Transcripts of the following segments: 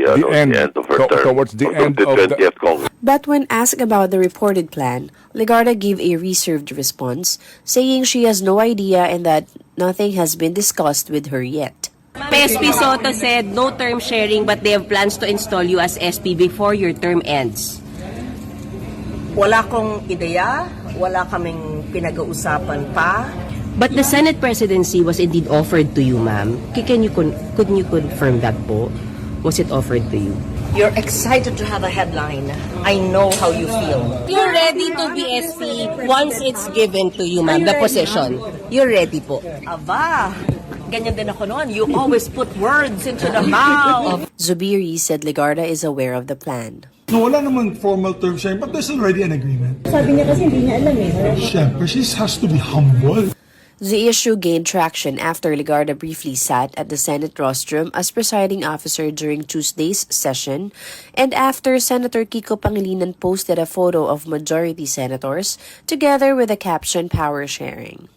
the end of her term. towards the end the of 20th Congress. But when asked about the reported plan, Legarda gave a reserved response, saying she has no idea and that nothing has been discussed with her yet. PSP Soto said no term sharing but they have plans to install you as SP before your term ends. Wala kong ideya, wala kaming pinag-uusapan pa. But the Senate presidency was indeed offered to you, ma'am. Could you confirm that po? Was it offered to you? You're excited to have a headline. I know how you feel. You're ready to be SP once it's given to you, ma'am, the position. You're ready po. Aba, ganyan din ako noon. You always put words into the mouth. Zubiri said Legarda is aware of the plan. No, wala namang formal term sharing, but there's already an agreement. Sabi niya kasi hindi niya alam eh. Siyempre, she has to be humble. The issue gained traction after Legarda briefly sat at the Senate rostrum as presiding officer during Tuesday's session, and after Senator Kiko Pangilinan posted a photo of majority senators together with the caption "Power Sharing."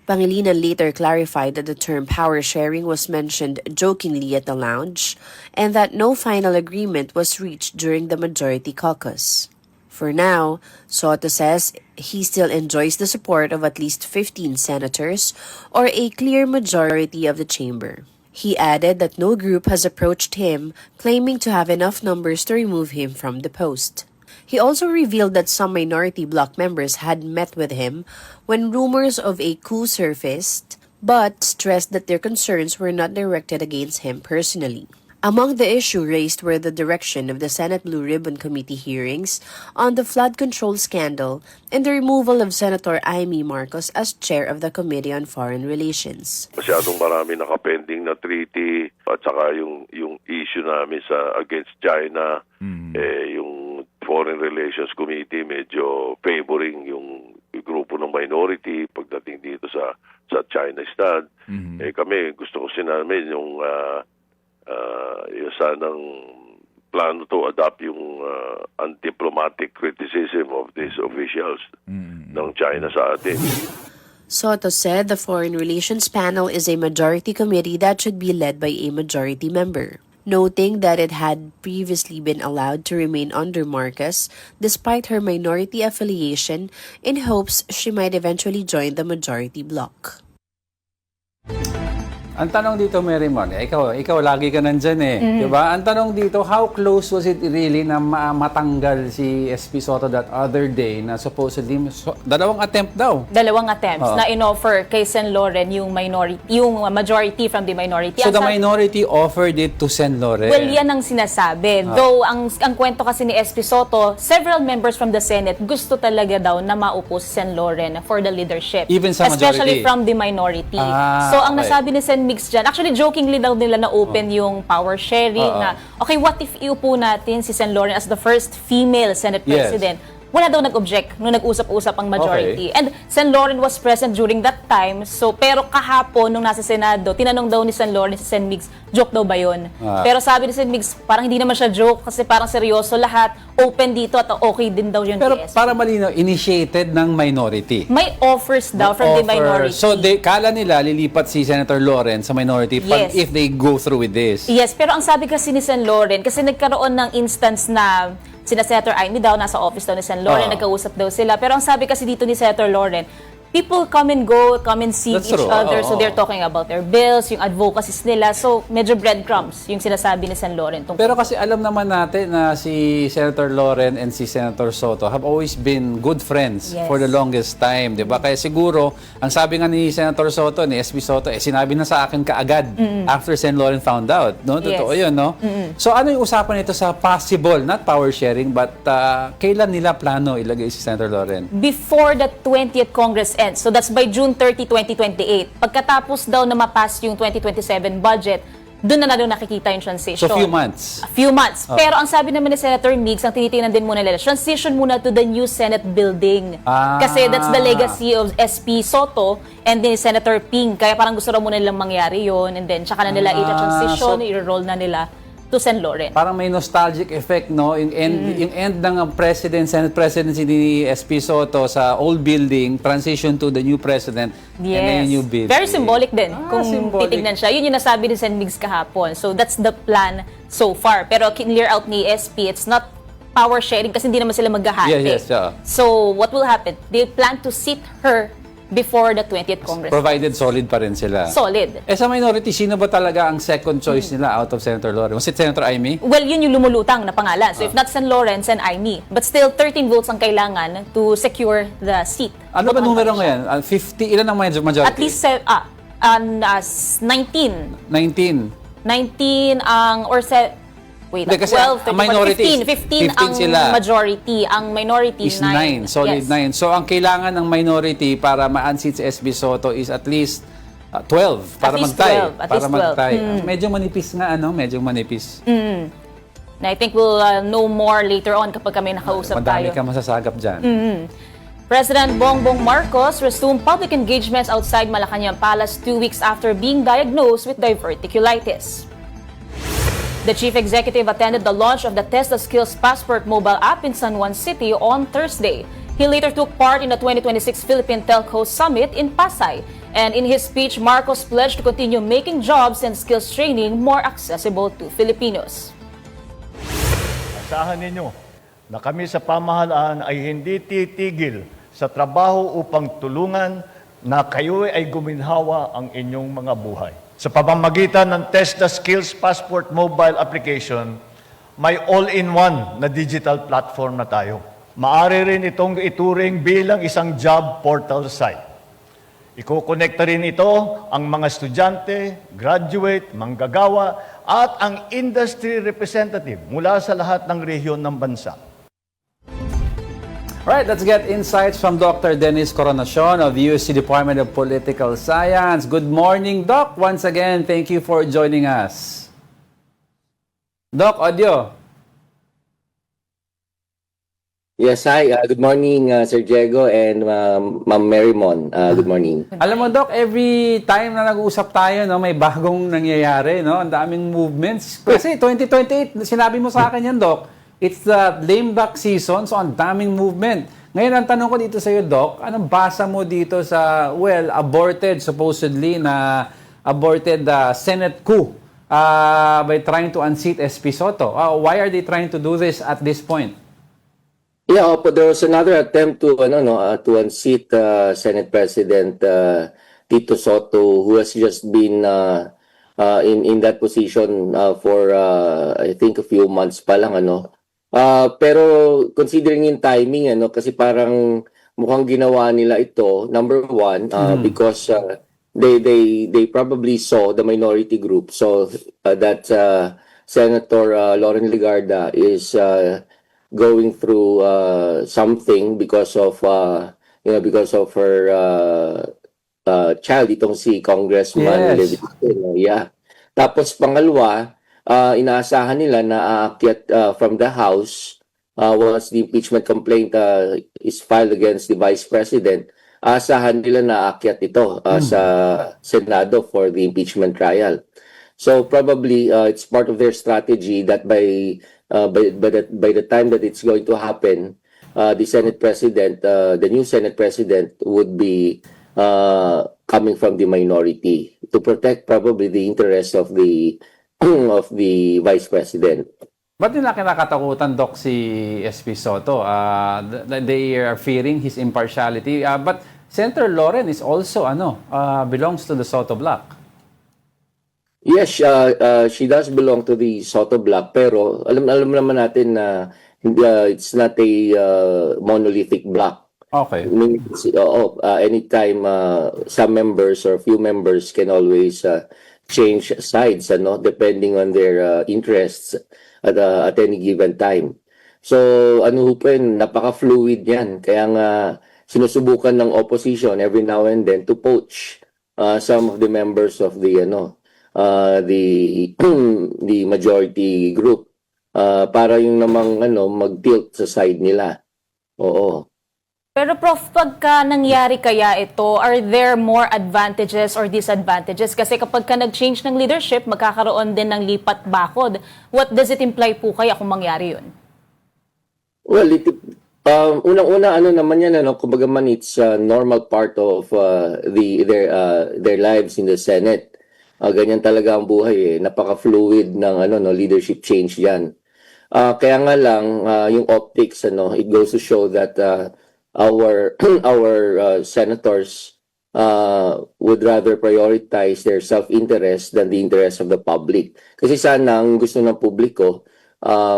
Pangilinan later clarified that the term power sharing was mentioned jokingly at the lounge and that no final agreement was reached during the majority caucus. For now, Soto says he still enjoys the support of at least 15 senators or a clear majority of the chamber. He added that no group has approached him claiming to have enough numbers to remove him from the post. He also revealed that some minority bloc members had met with him when rumors of a coup surfaced, but stressed that their concerns were not directed against him personally. Among the issues raised were the direction of the Senate Blue Ribbon Committee hearings on the flood control scandal and the removal of Senator Amy Marcos as chair of the Committee on Foreign Relations. Masyadong marami nakapending na treaty at saka yung issue namin sa against China, yung Foreign Relations Committee medyo favoring yung grupo ng minority pagdating dito sa China Stud. Kami gusto ko sinamin yung sanang plano to adopt yung undiplomatic criticism of these officials ng China sa atin. Soto said the Foreign Relations Panel is a majority committee that should be led by a majority member, noting that it had previously been allowed to remain under Marcos despite her minority affiliation in hopes she might eventually join the majority bloc. Ang tanong dito, Mary Mon, ikaw lagi ka nandyan eh. Diba? Ang tanong dito, how close was it really na matanggal si SP Soto that other day na supposedly, dalawang attempt daw? Dalawang attempts na in-offer kay Sen. Loren yung majority from the minority. So the minority offered it to Sen. Loren? Well, yan ang sinasabi. Though, ang kwento kasi ni SP Soto, several members from the Senate gusto talaga daw na maupo si Sen. Loren for the leadership. Even sa majority? Especially from the minority. So, ang nasabi ni Sen. Mix dyan, actually jokingly daw nila na open yung power sharing na, okay, what if iupo natin si Sen. Loren as the first female Senate President? Wala daw nag-object nung nag-usap-usap ang majority. And Sen. Loren was present during that time. So, pero kahapon, nung nasa Senado, tinanong daw ni Sen. Loren si Sen. Mix, joke daw ba yun? Pero sabi ni Sen. Mix, parang hindi naman siya joke kasi parang seryoso lahat. Open dito at okay din daw yun. Pero para malinaw, initiated ng minority. May offers daw from the minority. So, kala nila lilipat si Senator Loren sa minority if they go through with this. Yes, pero ang sabi kasi ni Sen. Loren, kasi nagkaroon ng instance na sina Senator Amy daw, nasa office daw ni Sen. Loren, nagkausap daw sila. Pero ang sabi kasi dito ni Senator Loren, people come and go, come and see each other. So they're talking about their bills, yung advocacies nila. So medyo breadcrumbs yung sinasabi ni Sen. Loren. Pero kasi alam naman natin na si Senator Loren and si Senator Soto have always been good friends for the longest time, di ba? Kaya siguro, ang sabi nga ni Senator Soto, ni SP Soto, sinabi na sa akin kaagad after Sen. Loren found out. No? Totoo yun, no? So ano yung usapan nito sa possible, not power sharing, but kailan nila plano ilagay si Senator Loren? Before the 20th Congress ends. So that's by June 30, 2028. Pagkatapos daw na mapass yung 2027 budget, doon na daw nakikita yung transition. So few months? A few months. Pero ang sabi naman ni Senator Mix, ang tinitingnan din muna nila, transition muna to the new Senate building. Kasi that's the legacy of SP Soto and then Senator Ping. Kaya parang gusto raw muna nilang mangyari yon, and then tsaka na nila i-transition, i-roll na nila to Sen. Loren. Parang may nostalgic effect, no? Yung end ng Senate presidency ni SP Soto sa old building, transition to the new president, and then yung new building. Very symbolic din kung symbolic. titignan siya. Yun yung nasabi ni Sen. Migs kahapon. So that's the plan so far. Pero clear out ni SP, it's not power sharing kasi hindi naman sila maghahati. Yes, yeah. So what will happen? They plan to seat her before the 20th Congress. Provided solid pa rin sila. Solid. Sa minority, sino ba talaga ang second choice nila out of Senator Loren? Was it Senator Amy? Well, yun yung lumulutang na pangalan. So if not Sen. Loren, Sen. Aimee. But still, 13 votes ang kailangan to secure the seat. Ano ba numero ngayon? 50? Ilan ang majority? At least 19. 19. 19 ang, or wait, Hindi, kasi 12, ang minority 15 ang sila. majority. Ang minority, Is 9. Solid Yes. 9. So, ang kailangan ng minority para ma-unseat si SB Soto is at least 12 para least mag-tie. 12. At Para least 12. mag-tie. Medyo manipis nga, ano? Medyo manipis. Na I think we'll know more later on kapag kami nakausap Madami tayo. ka masasagap dyan. President Bongbong Marcos resumed public engagements outside Malacanang Palace 2 weeks after being diagnosed with diverticulitis. The chief executive attended the launch of the Test the Skills Passport mobile app in San Juan City on Thursday. He later took part in the 2026 Philippine Telco Summit in Pasay. And in his speech, Marcos pledged to continue making jobs and skills training more accessible to Filipinos. Asahan ninyo na kami sa pamahalaan ay hindi titigil sa trabaho upang tulungan na kayo ay guminhawa ang inyong mga buhay. Sa pamamagitan ng Test the Skills Passport mobile application, may all-in-one na digital platform na tayo. Maaari rin itong ituring bilang isang job portal site. Iko-connecta rin ito ang mga estudyante, graduate, manggagawa, at ang industry representative mula sa lahat ng rehiyon ng bansa. Alright, let's get insights from Dr. Dennis Coronacion of USC Department of Political Science. Good morning, Doc. Once again, thank you for joining us. Doc, audio. Yes, hi. Good morning, Sir Diego and Ma'am Marymon. Good morning. Alam mo, Doc, every time na nag-uusap tayo, no, may bagong nangyayari, no? Ang daming movements. Kasi 2028, sinabi mo sa akin yan, Doc, it's the lame duck season, so ang daming movement. Ngayon, ang tanong ko dito sa iyo, Doc, anong basa mo dito sa, supposedly aborted Senate coup by trying to unseat SP Soto? Why are they trying to do this at this point? Yeah, but there was another attempt to unseat Senate President Tito Soto, who has just been in that position for I think a few months pa lang, ano. Pero considering yung timing, ano, kasi parang mukhang ginawa nila ito, number one, because they probably saw the minority group, so that Senator Loren Legarda is going through something because of her child, itong si Congressman Yes. Levitin. Yeah. Tapos pangalawa, inaasahan nila na aakyat from the House once the impeachment complaint is filed against the Vice President. Aasahan nila na aakyat ito sa Senado for the impeachment trial. So probably it's part of their strategy that by the time that it's going to happen, the Senate President, the new Senate President, would be coming from the minority to protect probably the interests of the Vice President. Ba't nila kinakatakutan, Doc, si SP Soto? They are fearing his impartiality. But Senator Loren is also, belongs to the Soto bloc. Yes, she does belong to the Soto bloc, pero alam naman natin na it's not a monolithic bloc. Okay. I mean, anytime some members or few members can always change sides, depending on their interests at any given time. So, napaka-fluid yan. Kaya nga, sinusubukan ng opposition every now and then to poach some of the members of the the majority group para yung namang mag-tilt sa side nila. Oo. Pero Prof, pagka nangyari kaya ito, are there more advantages or disadvantages? Kasi kapag ka nag-change ng leadership, magkakaroon din ng lipat bakod. What does it imply po kaya kung mangyari yun? Well, unang-una ano naman yan, kumbaga man, it's a normal part of their lives in the Senate. Ganyan talaga ang buhay, napaka-fluid ng leadership change yan. Kaya nga lang yung optics, it goes to show that our senators would rather prioritize their self-interest than the interest of the public. Kasi sana ang gusto ng publiko,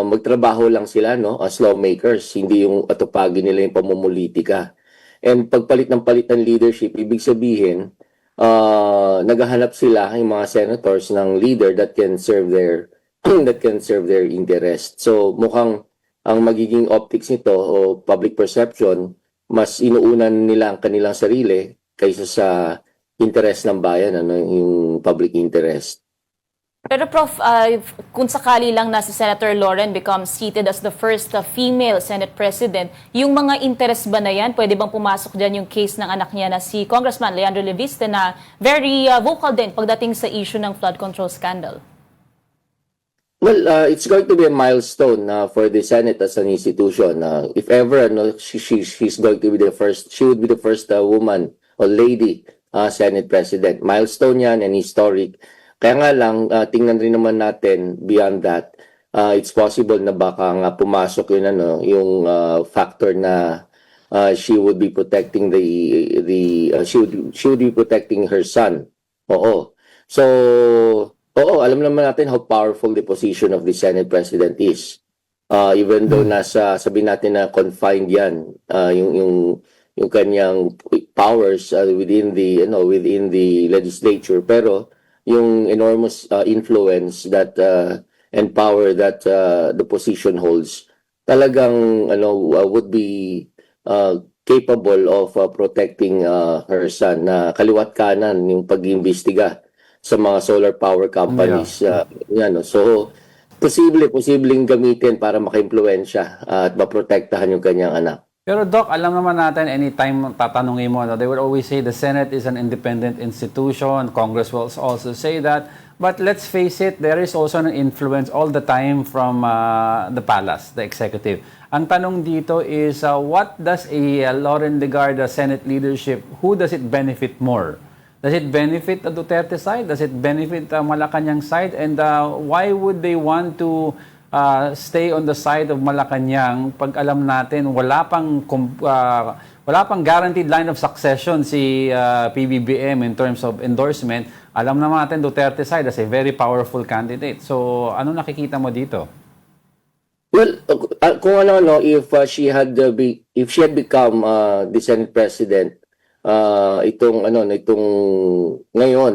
magtrabaho lang sila as lawmakers, hindi yung atupagin nila yung pamumulitika. And pagpalit ng leadership, ibig sabihin, naghahanap sila yung mga senators ng leader that can serve their interest. So mukhang ang magiging optics nito o public perception, mas inuunan nila ang kanilang sarili kaysa sa interest ng bayan, yung public interest. Pero Prof, kung sakali lang na si Senator Lauren becomes seated as the first female Senate President, yung mga interest ba na yan, pwede bang pumasok dyan yung case ng anak niya na si Congressman Leandro Leviste na very vocal din pagdating sa issue ng flood control scandal? Well, it's going to be a milestone for the Senate as an institution. If ever, she's going to be the first. She would be the first woman or lady Senate President. Milestone yan and historic. Kaya nga lang, tingnan rin naman natin beyond that. It's possible na baka nga pumasok yun yung factor na she would be protecting she would be protecting her son. Oo. So, alam naman natin how powerful the position of the Senate President is. Even though sabihin natin na confined yan, yung kanyang powers within the legislature, pero yung enormous influence that and power that the position holds, talagang would be capable of protecting her son na kaliwat kanan yung pag-iimbestiga sa mga solar power companies. So, posibleng gamitin para maka-impluwensya at maprotektahan yung kanyang anak. Pero Doc, alam naman natin, anytime tatanungin mo, they would always say the Senate is an independent institution, Congress will also say that. But let's face it, there is also an influence all the time from the palace, the executive. Ang tanong dito is, what does a Lauren Legarda Senate leadership, who does it benefit more? Does it benefit the Duterte side? Does it benefit Malacanang side? And why would they want to stay on the side of Malacanang pag alam natin wala pang guaranteed line of succession si PBBM in terms of endorsement? Alam naman natin Duterte side as a very powerful candidate. So ano nakikita mo dito? Well, kung if she had become the Senate President, itong ngayon,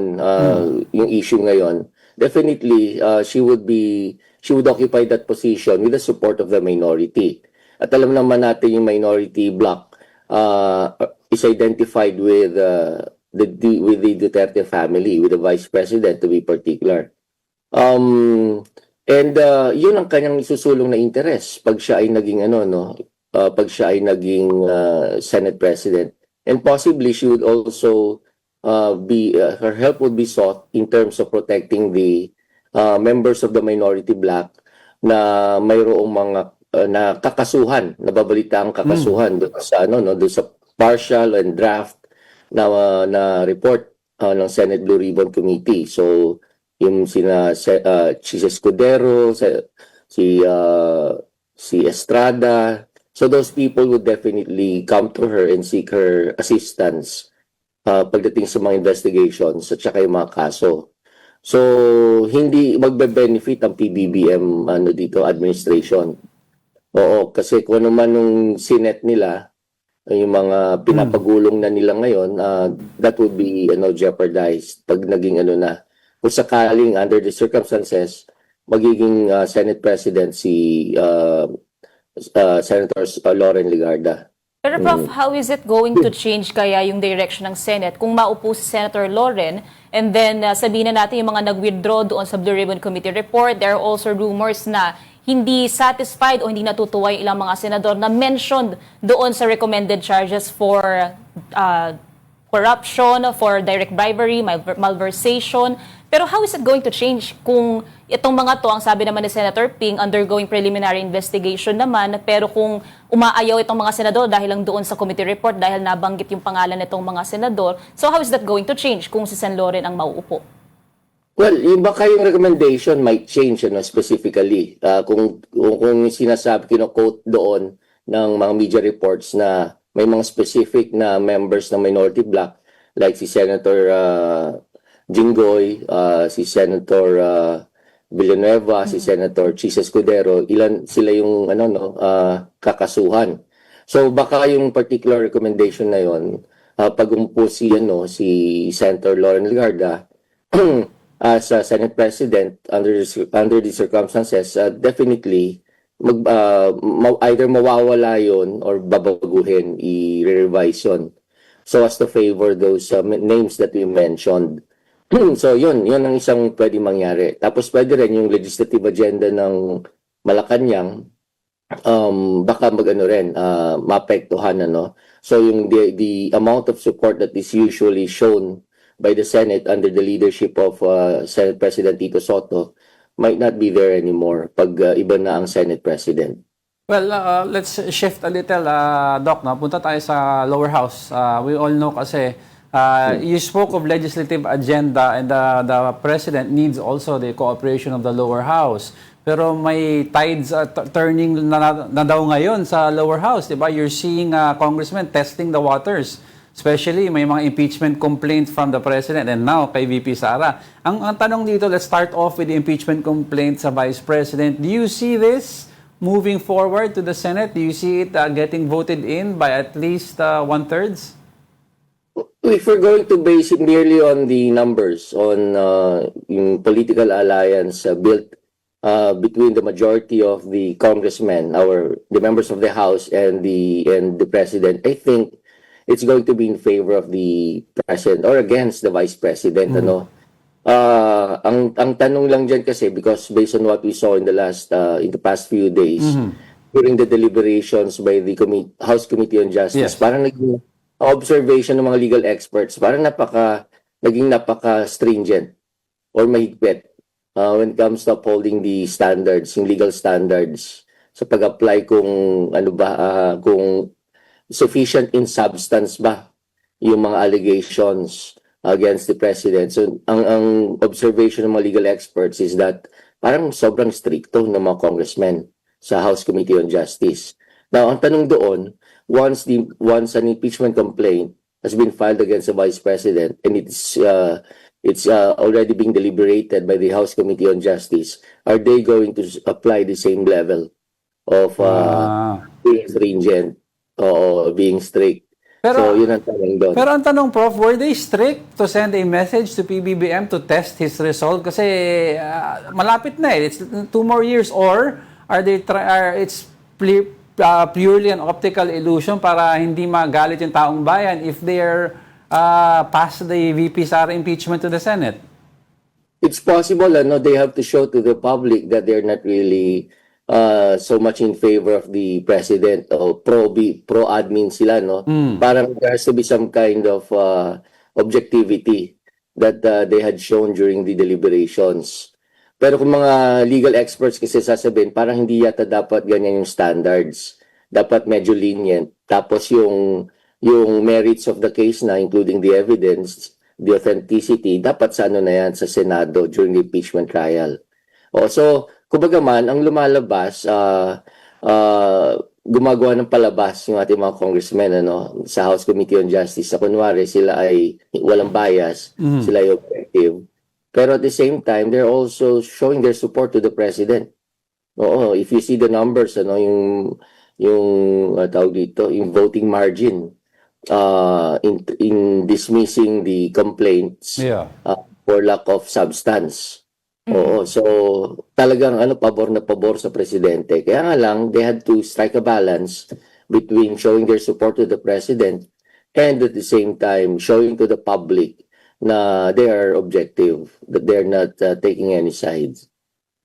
yung issue ngayon, definitely she would occupy that position with the support of the minority. At alam naman natin yung minority bloc is identified with the Duterte family, with the Vice President to be particular. Yun ang kanyang isusulong na interest pag siya ay naging Senate President. And possibly she would also her help would be sought in terms of protecting the members of the minority bloc na mayroong mga kakasuhan, nababalita ang kakasuhan doon sa partial and draft na report ng Senate Blue Ribbon Committee. So yung si Escudero, si Estrada. So those people would definitely come to her and seek her assistance pagdating sa mga investigations at saka yung mga kaso. So hindi magbe-benefit ang PBBM administration. Oo, kasi kung ano man yung sinet nila, yung mga pinapagulong na nila ngayon, that would be jeopardized pag naging kung sakaling under the circumstances magiging Senate President si Senator Lauren Legarda. Pero Prof, how is it going to change kaya yung direction ng Senate kung maupo si Senator Lauren and then sabihin na natin yung mga nag-withdraw doon sa Blue Ribbon Committee report, there are also rumors na hindi satisfied o hindi natutuwa yung ilang mga senador na mentioned doon sa recommended charges for corruption, for direct bribery, malversation. Pero how is it going to change kung itong mga to, ang sabi naman ni Senator Ping, undergoing preliminary investigation naman, pero kung umaayaw itong mga senador dahil lang doon sa committee report, dahil nabanggit yung pangalan nitong mga senador, so how is that going to change kung si Sen. Loren ang mauupo? Well, yung baka yung recommendation might change specifically. Kung sinasabi, kino-quote doon ng mga media reports na may mga specific na members ng minority bloc like si Senator Jinggoy, si Senator Villanueva, si Senator Chis Escudero, ilan sila yung kakasuhan. So baka yung particular recommendation na yon, pag umupo si Senator Loren Legarda as Senate President under the circumstances, definitely either mawawala yon or babaguhin, i-revise yon so as to favor those names that we mentioned. So yun ang isang pwede mangyari. Tapos pwede rin yung legislative agenda ng Malacanang, baka maapektuhan So yung the amount of support that is usually shown by the Senate under the leadership of Senate President Tito Soto might not be there anymore pag iba na ang Senate President. Well, let's shift a little, Doc. Punta tayo sa lower house. We all know kasi you spoke of legislative agenda and the President needs also the cooperation of the lower house. Pero may tides turning na daw ngayon sa lower house. Diba? You're seeing congressmen testing the waters. Especially, may mga impeachment complaints from the President and now kay VP Sara. Ang tanong dito, let's start off with the impeachment complaint sa Vice President. Do you see this moving forward to the Senate? Do you see it getting voted in by at least one-thirds? If we're going to base it merely on the numbers, on yung political alliance built between the majority of the congressmen, the members of the House and the President, I think it's going to be in favor of the President or against the Vice President. Ang tanong lang dyan kasi, because based on what we saw in the past few days, during the deliberations by the House Committee on Justice, parang naging observation ng mga legal experts, parang naging napaka-stringent or mahigpit when it comes to upholding the standards, yung legal standards sa pag-apply kung kung sufficient in substance ba yung mga allegations against the President. So, ang observation ng mga legal experts is that parang sobrang stricto ng mga congressmen sa House Committee on Justice. Now, ang tanong doon, once an impeachment complaint has been filed against the Vice President and it's already being deliberated by the House Committee on Justice, are they going to apply the same level of being stringent or being strict? So, yun ang tanong doon. Pero ang tanong, Prof, were they strict to send a message to PBBM to test his result? Kasi malapit na It's 2 more years. Or are they it's purely an optical illusion para hindi magalit yung taong bayan if they're past the VP Sara impeachment to the Senate? It's possible, they have to show to the public that they're not really so much in favor of the President o pro-admin sila, Parang there has to be some kind of objectivity that they had shown during the deliberations. Pero kung mga legal experts kasi sasabihin, parang hindi yata dapat ganyan yung standards. Dapat medyo lenient. Tapos yung merits of the case na, including the evidence, the authenticity, dapat sa sa Senado during the impeachment trial. So, kumbaga man, ang lumalabas, gumagawa ng palabas yung ating mga congressmen sa House Committee on Justice. Sa kunwari, sila ay walang bias, sila ay objective. Pero at the same time, they're also showing their support to the President. If you see the numbers, yung tawag dito, yung voting margin in dismissing the complaints for lack of substance. So talagang pabor na pabor sa presidente. Kaya nga lang, they had to strike a balance between showing their support to the President and at the same time showing to the public na they are objective, that they're not taking any sides.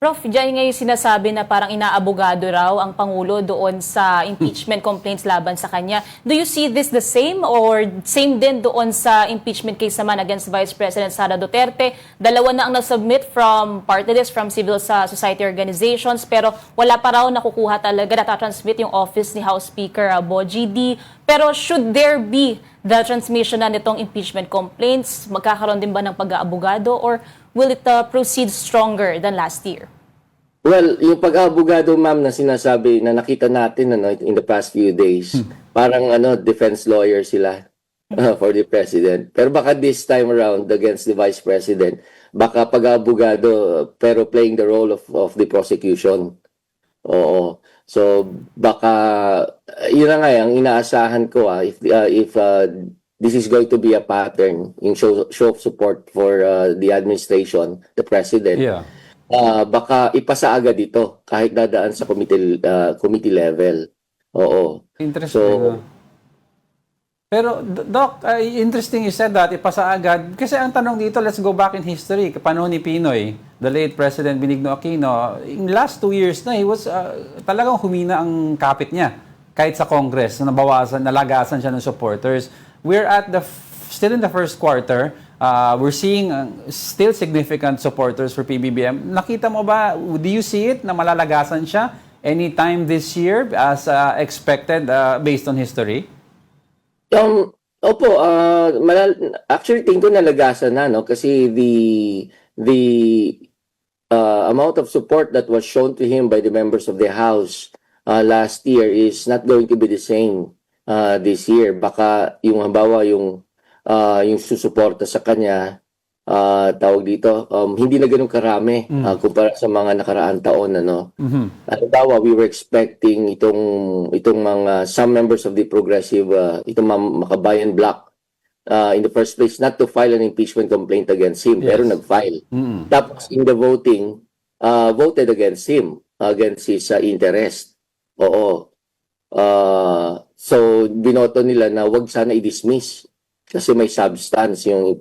Prof, dyan ngayon sinasabi na parang inaabogado raw ang Pangulo doon sa impeachment complaints laban sa kanya. Do you see this the same or same din doon sa impeachment case naman against Vice President Sara Duterte? Dalawa na ang nasubmit from party list, from civil society organizations, pero wala pa raw nakukuha talaga, natatransmit yung office ni House Speaker Bogie D. Pero should there be the transmission na nitong impeachment complaints, magkakaroon din ba ng pag-aabogado or will it proceed stronger than last year? Well, yung pag-abogado, ma'am, na sinasabi na nakita natin in the past few days, parang defense lawyer sila for the president. Pero baka this time around against the vice president, baka pag-abogado pero playing the role of the prosecution. Oo. So baka yun na nga ang inaasahan ko if this is going to be a pattern in show of support for the administration, the president. Yeah. Baka ipasa agad ito kahit dadaan sa committee level. Oo. Interesting. Pero, Doc, interesting you said that, ipasa agad. Kasi ang tanong dito, let's go back in history. Panahon ni Pinoy, the late President Benigno Aquino, in last 2 years na, he was talagang humina ang kapit niya. Kahit sa Congress, nalagasan siya ng supporters. We're at still in the first quarter, we're seeing still significant supporters for PBBM. Nakita mo ba, do you see it na malalagasan siya anytime this year as expected based on history? Opo, actually tingin ko nalagasan na kasi the amount of support that was shown to him by the members of the House last year is not going to be the same this year. Baka yung halimbawa yung susuporta sa kanya tawag dito hindi na ganoon karami kumpara sa mga nakaraang taon halimbawa we were expecting itong mga some members of the progressive itong Makabayan bloc in the first place not to file an impeachment complaint against him pero nag-file tapos in the voting voted against him against his interest so binoto nila na wag sana i-dismiss kasi may substance yung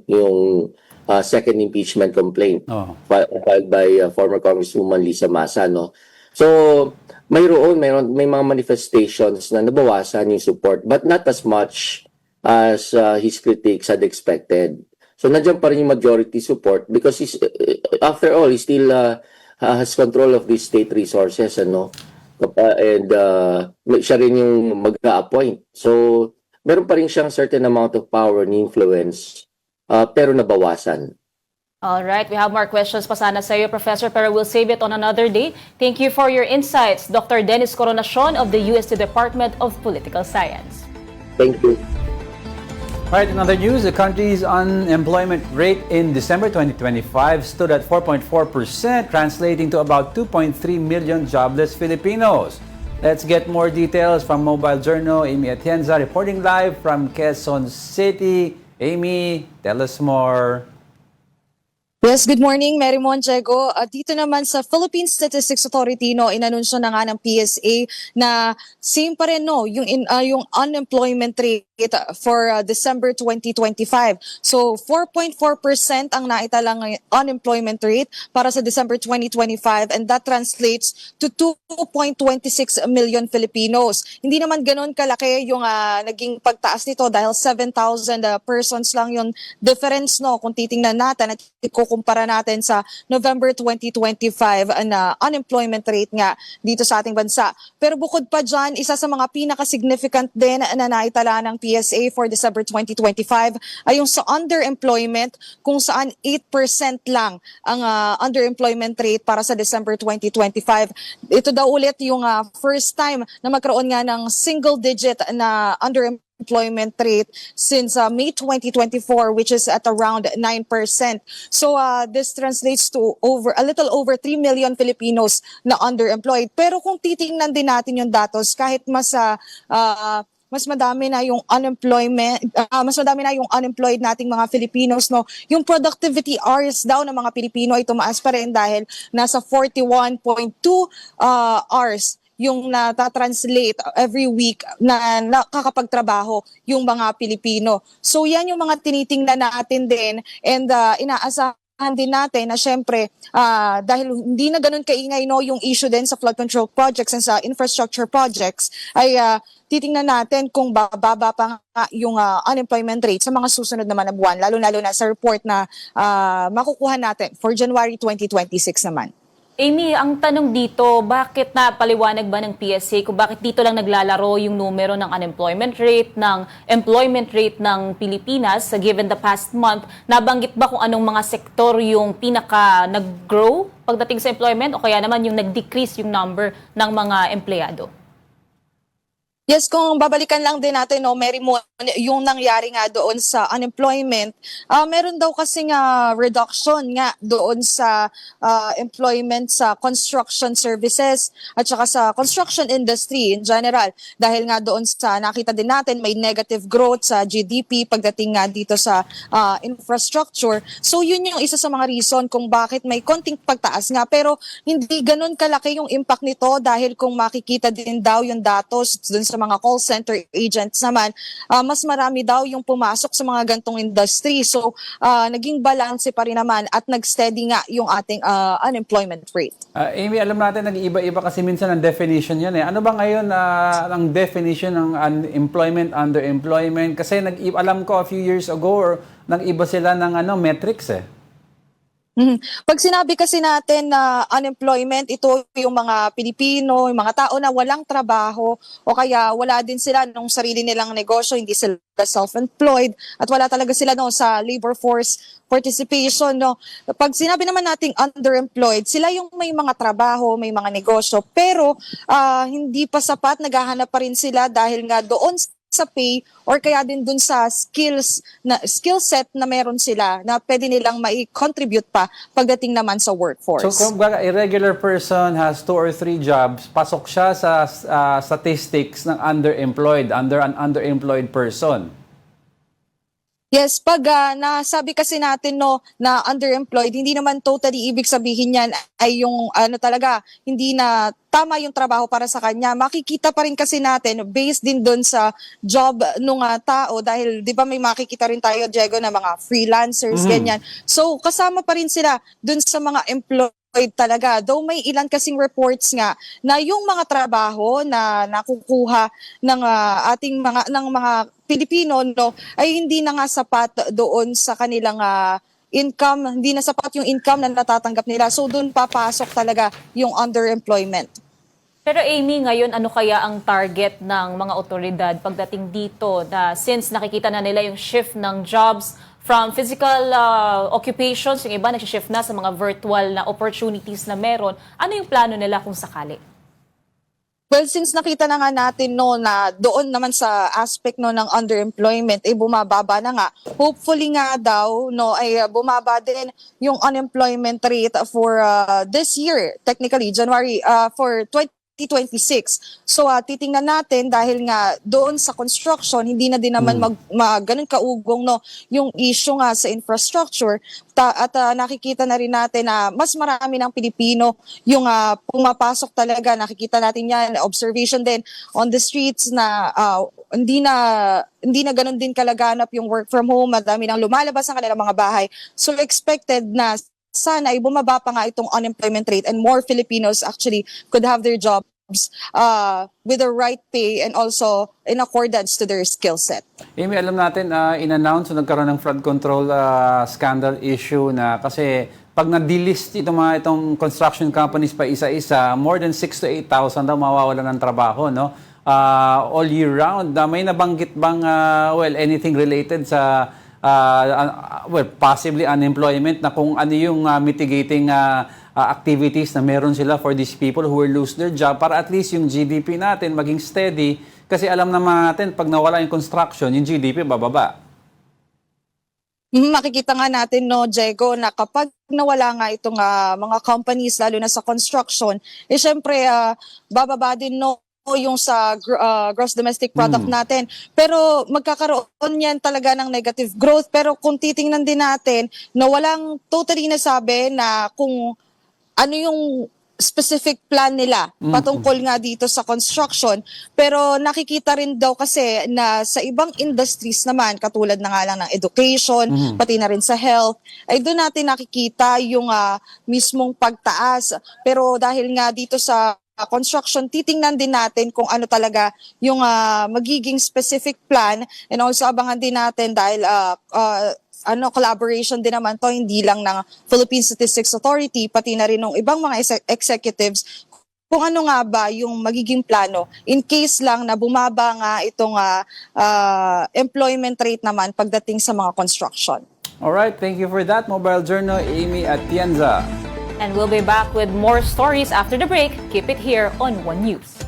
second impeachment complaint filed by former Congresswoman Lisa Masa, So, may mga manifestations na nabawasan yung support but not as much as his critics had expected. So, nandiyan pa rin yung majority support because after all, he still has control of the state resources, and siya rin yung mag-a-appoint. So, meron pa rin siyang certain amount of power and influence pero nabawasan. All right, we have more questions pa sana sa iyo, Professor, pero we'll save it on another day. Thank you for your insights, Dr. Dennis Coronacion of the UST Department of Political Science. Thank you. All right, in other news, the country's unemployment rate in December 2025 stood at 4.4%, translating to about 2.3 million jobless Filipinos. Let's get more details from Mobile Journal. Amy Atienza reporting live from Quezon City. Amy, tell us more. Yes, good morning, Mary Monchego. Dito naman sa Philippine Statistics Authority, inanunsyo na nga ng PSA na same pa rin, yung unemployment rate for December 2025. So, 4.4% ang naitalang unemployment rate para sa December 2025 and that translates to 2.26 million Filipinos. Hindi naman ganoon kalaki yung naging pagtaas nito dahil 7,000 persons lang yung difference, kung titingnan natin at kumpara natin sa November 2025 na unemployment rate nga dito sa ating bansa. Pero bukod pa dyan, isa sa mga pinaka-significant din na naitala ng PSA for December 2025 ay yung sa underemployment kung saan 8% lang ang underemployment rate para sa December 2025. Ito daw ulit yung first time na magkaroon nga ng single digit na underemployment rate since May 2024, which is at around 9%. So this translates to a little over 3 million Filipinos na underemployed. Pero kung titingnan din natin yung datos, kahit mas madami na yung unemployed nating mga Filipinos, yung productivity hours daw ng mga Pilipino ay tumaas pa rin dahil nasa 41.2 hours yung natatranslate every week na nakakapagtrabaho yung mga Pilipino. So yan yung mga tinitingnan natin din and inaasahan din natin na syempre dahil hindi na ganun kaingay no yung issue din sa flood control projects and sa infrastructure projects ay titingnan natin kung bababa pa nga yung unemployment rate sa mga susunod naman na buwan, lalo-lalo na sa report na makukuha natin for January 2026 naman. Amy, ang tanong dito, bakit napaliwanag ba ng PSA kung bakit dito lang naglalaro yung numero ng unemployment rate, ng employment rate ng Pilipinas given the past month? Nabanggit ba kung anong mga sektor yung pinaka nag-grow pagdating sa employment o kaya naman yung nag-decrease yung number ng mga empleyado? Yes, kung babalikan lang din natin, no, Mary Mo, yung nangyari nga doon sa unemployment, meron daw kasing reduction nga doon sa employment sa construction services at saka sa construction industry in general. Dahil nga doon sa nakita din natin, may negative growth sa GDP pagdating nga dito sa infrastructure. So yun yung isa sa mga reason kung bakit may konting pagtaas nga. Pero hindi ganun kalaki yung impact nito dahil kung makikita din daw yung datos doon sa mga call center agents naman, mas marami daw yung pumasok sa mga gantong industry. So, naging balance pa rin naman at nag-steady nga yung ating unemployment rate. Amy, alam natin, nag-iiba-iba kasi minsan ang definition yan eh. Ano ba ngayon ang definition ng unemployment, underemployment? Kasi alam ko a few years ago, or nag-iba sila ng metrics eh. Pag sinabi kasi natin na unemployment, ito yung mga Pilipino, yung mga tao na walang trabaho o kaya wala din sila nung sarili nilang negosyo, hindi sila self-employed at wala talaga sila sa labor force participation. No? Pag sinabi naman nating underemployed, sila yung may mga trabaho, may mga negosyo, pero hindi pa sapat, naghahanap pa rin sila dahil nga doon sa pay or kaya din dun sa skill set na meron sila na pwede nilang mai-contribute pa pagdating naman sa workforce. So kung a regular person has 2 or 3 jobs, pasok siya sa statistics ng underemployed, under an underemployed person. Yes, pag nasabi kasi natin na underemployed, hindi naman totally ibig sabihin yan ay yung talaga hindi na tama yung trabaho para sa kanya. Makikita pa rin kasi natin based din doon sa job nung tao dahil 'di ba may makikita rin tayo, Diego, na mga freelancers ganyan. So kasama pa rin sila doon sa mga employed talaga. Though may ilan kasing reports nga na yung mga trabaho na nakukuha ng ating mga Pilipino ay hindi na nga sapat doon sa kanilang income, hindi na sapat yung income na natatanggap nila. So doon papasok talaga yung underemployment. Pero Amy, ngayon ano kaya ang target ng mga otoridad pagdating dito na since nakikita na nila yung shift ng jobs from physical occupations, yung iba nag-shift na sa mga virtual na opportunities na meron, ano yung plano nila kung sakali? Well, since nakita na nga natin na doon naman sa aspect ng underemployment ay bumababa na nga. Hopefully nga daw ay bumaba din yung unemployment rate for this year, technically January for 2026. So titingnan natin dahil nga doon sa construction hindi na din naman ganun kaugong yung issue nga sa infrastructure at nakikita na rin natin na mas marami ng Pilipino yung pumapasok talaga, nakikita natin yan, observation din on the streets na hindi na ganun din kalaganap yung work from home, madami nang lumalabas ng kanilang mga bahay. So expected na sana ay bumaba pa nga itong unemployment rate and more Filipinos actually could have their jobs with the right pay and also in accordance to their skill set. Amy, alam natin, in-announce na nagkaroon ng flood control scandal issue na kasi pag na-delist itong construction companies pa isa-isa, more than 6,000 to 8,000 daw mawawalan ng trabaho, no? All year round. May nabanggit bang, anything related sa possibly unemployment na kung ano yung mitigating activities na meron sila for these people who will lose their job para at least yung GDP natin maging steady kasi alam naman natin pag nawala yung construction, yung GDP bababa. Makikita nga natin, Diego, na kapag nawala nga itong mga companies, lalo na sa construction, syempre bababa din yung sa gross domestic product natin. Pero magkakaroon yan talaga ng negative growth. Pero kung titingnan din natin na walang totally nasabi na kung ano yung specific plan nila patungkol nga dito sa construction. Pero nakikita rin daw kasi na sa ibang industries naman, katulad na nga lang ng education, pati na rin sa health, ay doon natin nakikita yung mismong pagtaas. Pero dahil nga dito sa construction, titingnan din natin kung ano talaga yung magiging specific plan, and also abangan din natin dahil collaboration din naman to, hindi lang ng Philippine Statistics Authority, pati na rin ng ibang mga executives, kung ano nga ba yung magiging plano in case lang na bumaba nga itong employment rate naman pagdating sa mga construction. Alright, thank you for that, Mobile Journal, Amy Atienza. And we'll be back with more stories after the break. Keep it here on One News.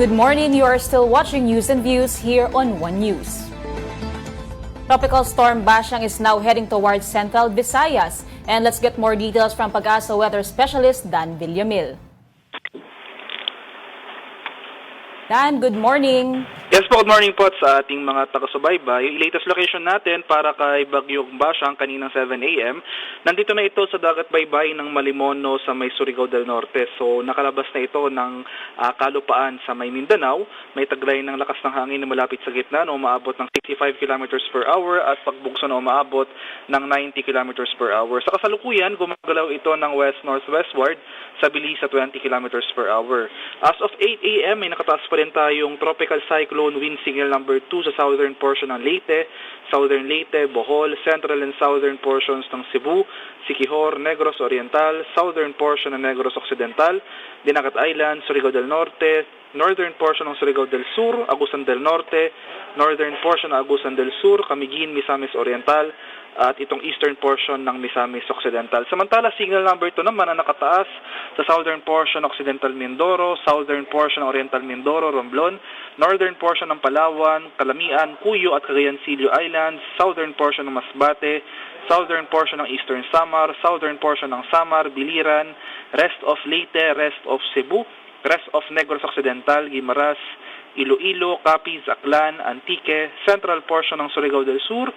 Good morning. You are still watching News and Views here on One News. Tropical storm Bashang is now heading towards Central Visayas. And let's get more details from Pag-asa weather specialist Dan Villamil. Dan, good morning. Yes po, good morning po sa ating mga taga-subaybay. Yung latest location natin para kay Bagyong Bashang kaninang 7 a.m. Nandito na ito sa dagat baybay ng Malimono sa may Surigao del Norte. So nakalabas na ito ng kalupaan sa may Mindanao. May taglay ng lakas ng hangin na malapit sa gitna na umaabot ng 65 km per hour at pagbugso na umaabot ng 90 km per hour. Sa kasalukuyan, gumagalaw ito ng west-northwestward sa bilis sa 20 km per hour. As of 8 a.m. may nakataas pa rin tayong tropical cyclone wind signal number 2 sa southern portion ng Leyte, southern Leyte, Bohol, central and southern portions ng Cebu, Siquijor, Negros Oriental, southern portion ng Negros Occidental, Dinagat Island, Surigao del Norte, northern portion ng Surigao del Sur, Agusan del Norte, northern portion ng Agusan del Sur, Camiguin, Misamis Oriental, at itong eastern portion ng Misamis Occidental. Samantala, signal number 2 naman ang nakataas sa southern portion Occidental Mindoro, southern portion Oriental Mindoro, Romblon, northern portion ng Palawan, Calamian, Cuyo at Cagayan Silio Islands, southern portion ng Masbate, southern portion ng Eastern Samar, southern portion ng Samar, Biliran, rest of Leyte, rest of Cebu, rest of Negros Occidental, Guimaras, Iloilo, Capiz, Aklan, Antique, central portion ng Surigao del Sur,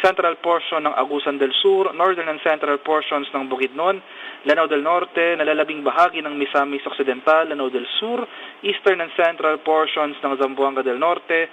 central portion ng Agusan del Sur, northern and central portions ng Bukidnon, Lanao del Norte, nalalabing bahagi ng Misamis Occidental, Lanao del Sur, eastern and central portions ng Zamboanga del Norte,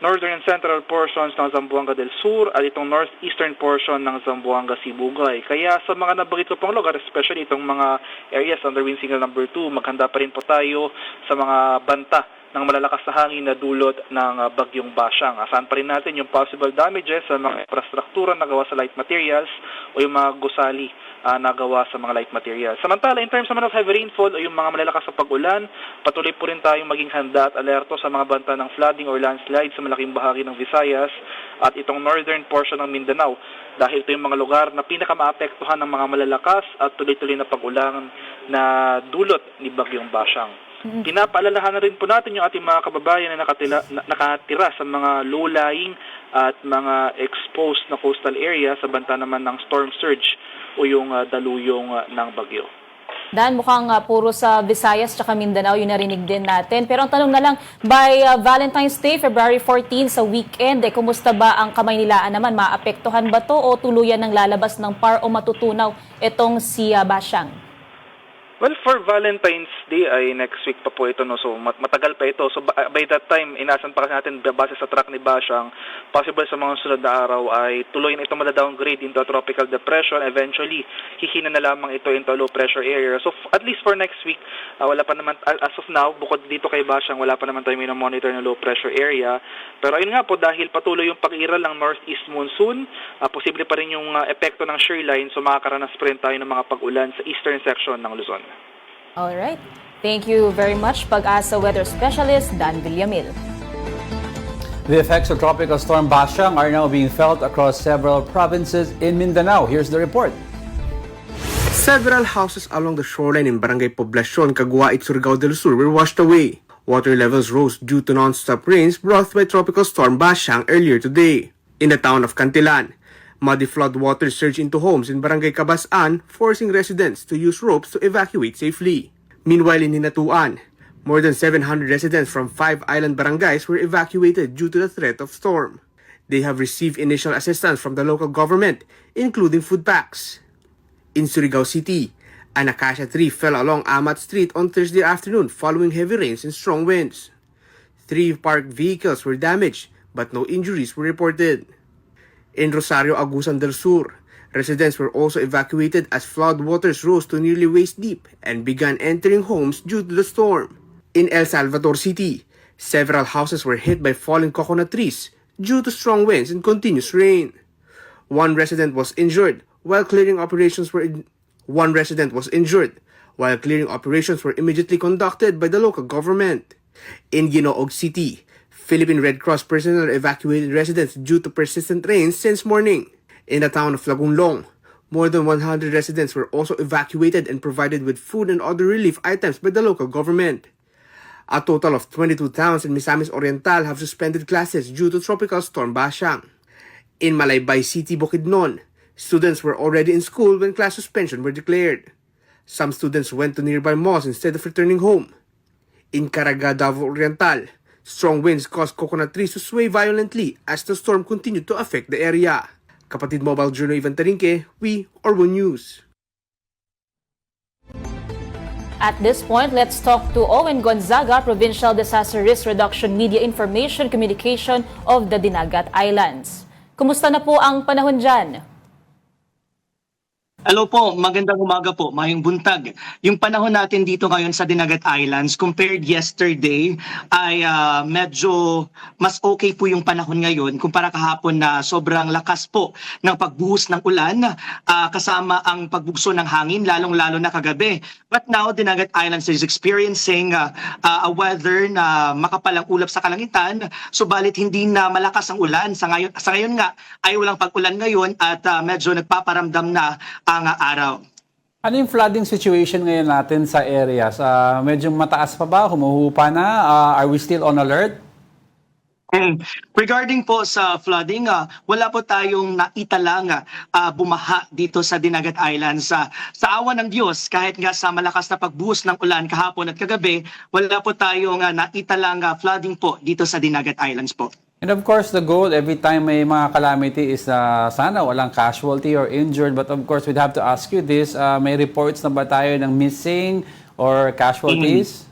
northern and central portions ng Zamboanga del Sur, at itong northeastern portion ng Zamboanga Sibugay. Kaya sa mga nabanggit ko pong lugar, especially itong mga areas under wind signal number 2, maghanda pa rin po tayo sa mga banta ng malalakas na hangin na dulot ng Bagyong Bashang. Asahan pa rin natin yung possible damages sa mga infrastruktura na gawa sa light materials o yung mga gusali na gawa sa mga light materials. Samantala, in terms naman of heavy rainfall o yung mga malalakas na pag-ulan, patuloy po rin tayong maging handa at alerto sa mga banta ng flooding or landslide sa malaking bahagi ng Visayas at itong northern portion ng Mindanao, dahil ito yung mga lugar na pinakamaapektuhan ng mga malalakas at tuloy-tuloy na pag-ulan na dulot ni Bagyong Bashang. Pinapaalalahanan rin po natin yung ating mga kababayan na nakatira sa mga low-lying at mga exposed na coastal area sa banta naman ng storm surge o yung daluyong ng bagyo. Dan, mukhang puro sa Visayas at Mindanao yung narinig din natin. Pero ang tanong na lang, by Valentine's Day, February 14 sa weekend, kumusta ba ang Kamaynilaan naman? Maapektuhan ba to o tuluyan ng lalabas ng PAR o matutunaw itong si Bashang? Well, for Valentine's Day ay next week pa po ito, no? So matagal pa ito. So by that time, inasan pa kasi natin base sa track ni Bashang, possible sa mga sunod na araw ay tuloy na ito mada-downgrade into a tropical depression. Eventually, hihina na lamang ito into a low pressure area. So at least for next week, wala pa naman, as of now, bukod dito kay Bashang, wala pa naman tayo monitor ng low pressure area. Pero ayun nga po, dahil patuloy yung pag-iral ng northeast monsoon, posible pa rin yung epekto ng shear line, so makakaranas pa rin tayo ng mga pag-ulan sa eastern section ng Luzon. All right. Thank you very much, Pag-asa weather specialist Dan Villamil. The effects of Tropical Storm Bashang are now being felt across several provinces in Mindanao. Here's the report. Several houses along the shoreline in Barangay Poblacion, Caguait, Surigao del Sur were washed away. Water levels rose due to non-stop rains brought by Tropical Storm Bashang earlier today. In the town of Cantilan, muddy flood water surged into homes in Barangay Cabasan, forcing residents to use ropes to evacuate safely. Meanwhile, in Hinatuan, more than 700 residents from 5 island barangays were evacuated due to the threat of storm. They have received initial assistance from the local government, including food packs. In Surigao City, an acacia tree fell along Amat Street on Thursday afternoon following heavy rains and strong winds. 3 parked vehicles were damaged, but no injuries were reported. In Rosario, Agusan del Sur, residents were also evacuated as flood waters rose to nearly waist deep and began entering homes due to the storm. In El Salvador City, several houses were hit by falling coconut trees due to strong winds and continuous rain. One resident was injured while clearing operations were immediately conducted by the local government. In Ginoog City, Philippine Red Cross personnel evacuated residents due to persistent rains since morning. In the town of Lagunlong, more than 100 residents were also evacuated and provided with food and other relief items by the local government. A total of 22 towns in Misamis Oriental have suspended classes due to Tropical Storm Bashang. In Malaybay City, Bukidnon, students were already in school when class suspension were declared. Some students went to nearby malls instead of returning home. In Caraga, Davao Oriental, strong winds caused coconut trees to sway violently as the storm continued to affect the area. Kapatid Mobile Journal Ivan Tarinque, We Orbo News. At this point, let's talk to Owen Gonzaga, Provincial Disaster Risk Reduction Media Information Communication of the Dinagat Islands. Kumusta na po ang panahon dyan? Hello po, magandang umaga po, mayong buntag. Yung panahon natin dito ngayon sa Dinagat Islands, compared yesterday, ay medyo mas okay po yung panahon ngayon kumpara kahapon na sobrang lakas po ng pagbuhos ng ulan, kasama ang pagbugso ng hangin, lalong-lalo na kagabi. But now, Dinagat Islands is experiencing a weather na makapalang ulap sa kalangitan, subalit hindi na malakas ang ulan. Sa ngayon nga, ay walang pag-ulan ngayon at medyo nagpaparamdam na ang araw. Ano yung flooding situation ngayon natin sa areas? Medyo mataas pa ba? Humuhupa na? Are we still on alert? Regarding po sa flooding, wala po tayong naitalang bumaha dito sa Dinagat Islands. Sa awa ng Diyos, kahit nga sa malakas na pagbuhos ng ulan kahapon at kagabi, wala po tayong naitalang flooding po dito sa Dinagat Islands po. And of course, the goal every time may mga calamity is sana walang casualty or injured. But of course, we'd have to ask you this. May reports na ba tayo ng missing or casualties?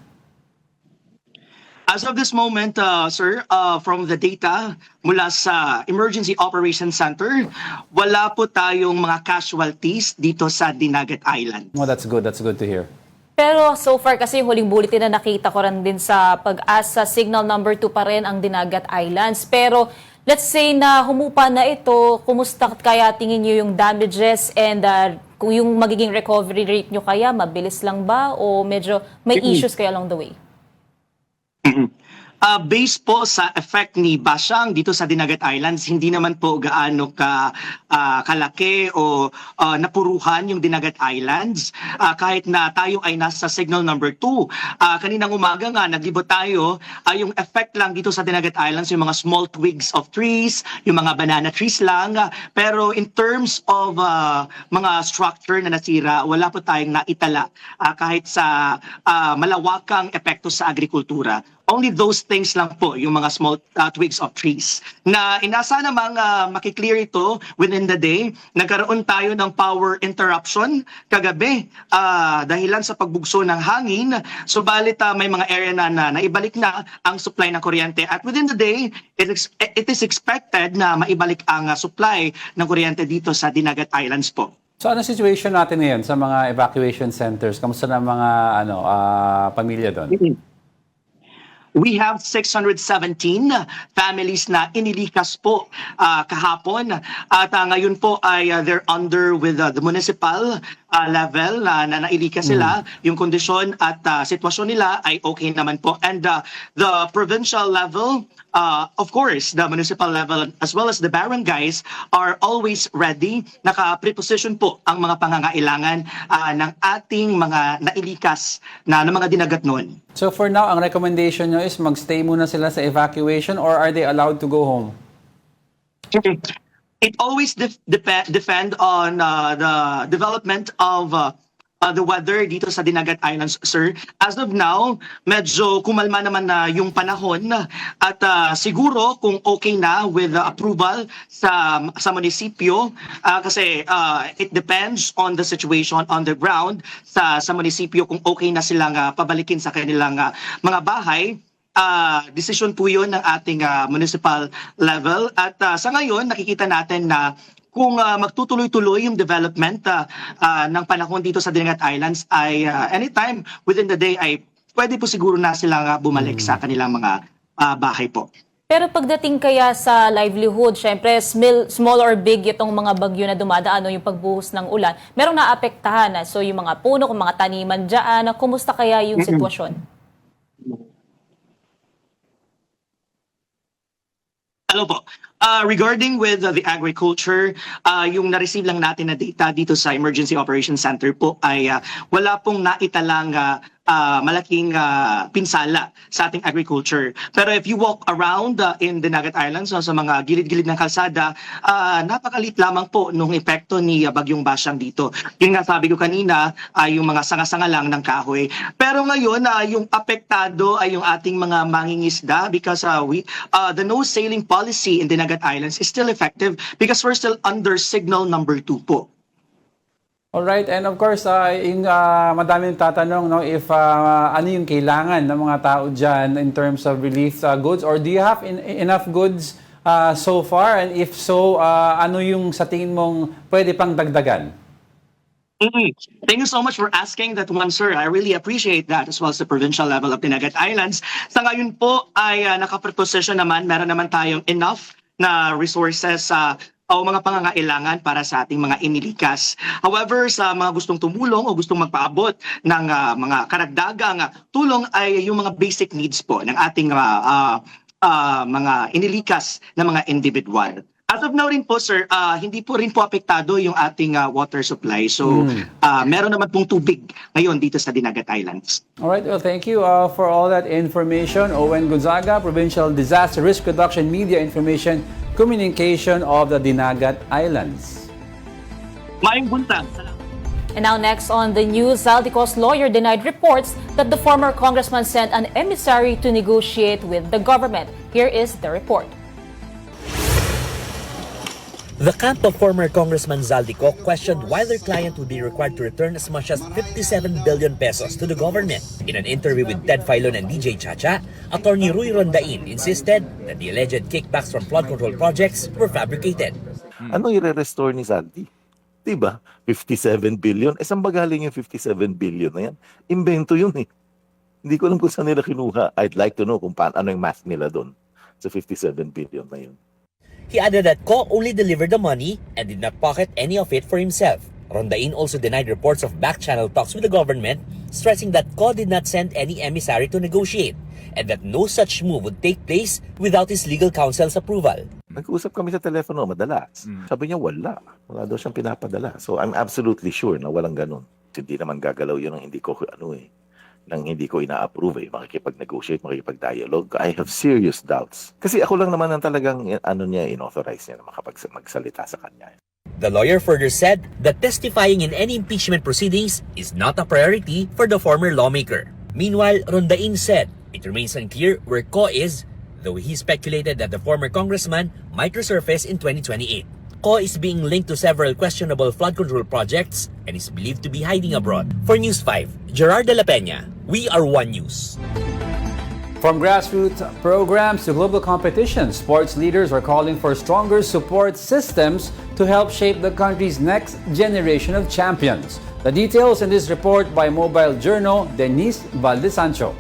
As of this moment, sir, from the data mula sa Emergency Operations Center, wala po tayong mga casualties dito sa Dinagat Island. Well, that's good. That's good to hear. Pero so far kasi huling bulletin na nakita ko rin din sa Pag-asa, signal number 2 pa rin ang Dinagat Islands. Pero let's say na humupa na ito, kumusta kaya tingin nyo yung damages and kung yung magiging recovery rate nyo kaya, mabilis lang ba o medyo may issues kaya along the way? Based po sa effect ni Bashang dito sa Dinagat Islands, hindi naman po gaano kalaki o napuruhan yung Dinagat Islands. Kahit na tayo ay nasa signal number 2. Kaninang umaga nga, naglibot tayo, yung effect lang dito sa Dinagat Islands, yung mga small twigs of trees, yung mga banana trees lang. Pero in terms of mga structure na nasira, wala po tayong naitala kahit sa malawakang epekto sa agrikultura. Only those things lang po, yung mga small twigs of trees. Na inasa namang makiklear ito within the day. Nagkaroon tayo ng power interruption kagabi dahilan sa pagbugso ng hangin. Subalit may mga area na naibalik na ang supply ng kuryente. At within the day, it is expected na maibalik ang supply ng kuryente dito sa Dinagat Islands po. So ano situation natin ngayon sa mga evacuation centers? Kamusta na mga pamilya doon? We have 617 families na inilikas po kahapon at ngayon po ay they're under with the municipal level na nailikas sila. Yung kondisyon at sitwasyon nila ay okay naman po. And the provincial level, of course, the municipal level as well as the barangays are always ready. Naka-preposition po ang mga pangangailangan ng ating mga nailikas na mga dinagat noon. So for now, ang recommendation nyo is magstay muna sila sa evacuation or are they allowed to go home? It always depend on the development of the weather dito sa Dinagat Islands, sir. As of now, medyo kumalma naman na yung panahon at siguro kung okay na with the approval sa munisipyo kasi it depends on the situation on the ground sa munisipyo kung okay na silang pabalikin sa kanilang mga bahay. Decision po yun ng ating municipal level at sa ngayon nakikita natin na kung magtutuloy-tuloy yung development ng panahon dito sa Dinagat Islands ay anytime within the day ay pwede po siguro na silang bumalik sa kanilang mga bahay po. Pero pagdating kaya sa livelihood, syempre small or big itong mga bagyo na dumadaan o yung pagbuhos ng ulan, merong naapektahan. So yung mga puno, kung mga taniman dyan, kumusta kaya yung sitwasyon? Hello po. Regarding with the agriculture, yung na-receive lang natin na data dito sa Emergency Operations Center po ay wala pong naitalang malaking pinsala sa ating agriculture. Pero if you walk around in the Dinagat Islands, sa mga gilid-gilid ng kalsada, napakalit lamang po nung epekto ni Bagyong Basyang dito. Yung nga sabi ko kanina, yung mga sanga-sanga lang ng kahoy. Pero ngayon, yung apektado ay yung ating mga mangingisda because the no sailing policy in the Dinagat Islands is still effective because we're still under signal number 2 po. Alright, and of course, madaming tatanong if ano yung kailangan ng mga tao dyan in terms of relief goods, or do you have enough goods so far? And if so, ano yung sa tingin mong pwede pang dagdagan? Thank you so much for asking that one, sir. I really appreciate that as well as the provincial level of Dinagat Islands. Sa ngayon po ay naka-preposition naman, meron naman tayong enough na resources o mga pangangailangan para sa ating mga inilikas. However, sa mga gustong tumulong o gustong magpaabot ng mga karagdagang tulong ay yung mga basic needs po ng ating mga inilikas na mga individual. As of now rin po, sir, hindi po rin po apektado yung ating water supply. So, meron naman pong tubig ngayon dito sa Dinagat Islands. Alright, well, thank you for all that information. Owen Gonzaga, Provincial Disaster Risk Reduction Media Information Communication of the Dinagat Islands. Maayong buntag. And now next on the news, Zaldico's lawyer denied reports that the former congressman sent an emissary to negotiate with the government. Here is the report. The camp of former Congressman Zaldico questioned why their client would be required to return as much as 57 billion pesos to the government. In an interview with Ted Filon and DJ Chacha, attorney Rui Rondain insisted that the alleged kickbacks from flood control projects were fabricated. Ano i-restore ni Zaldi? Diba? 57 billion. Saan ba galing yung 57 billion na yan? Invento yun eh. Hindi ko alam kung saan nila kinuha. I'd like to know kung ano yung math nila doon sa 57 billion na yun. He added that Ko only delivered the money and did not pocket any of it for himself. Rondain also denied reports of back-channel talks with the government, stressing that Ko did not send any emissary to negotiate and that no such move would take place without his legal counsel's approval. Nag-uusap kami sa telepono madalas. Sabi niya wala. Wala daw siyang pinapadala. So I'm absolutely sure na walang ganun. Hindi naman gagalaw yun ng hindi ko nang hindi ko ina-approve makikipag-negotiate, makikipag-dialogue. I have serious doubts. Kasi ako lang naman ang talagang inauthorize niya na magsalita sa kanya. The lawyer further said that testifying in any impeachment proceedings is not a priority for the former lawmaker. Meanwhile, Rondain said it remains unclear where Ko is, though he speculated that the former congressman might resurface in 2028. Ko is being linked to several questionable flood control projects and is believed to be hiding abroad. For News 5, Gerard de la Peña, we are One News. From grassroots programs to global competitions, sports leaders are calling for stronger support systems to help shape the country's next generation of champions. The details in this report by Mobile Journal, Denise Valdesancho.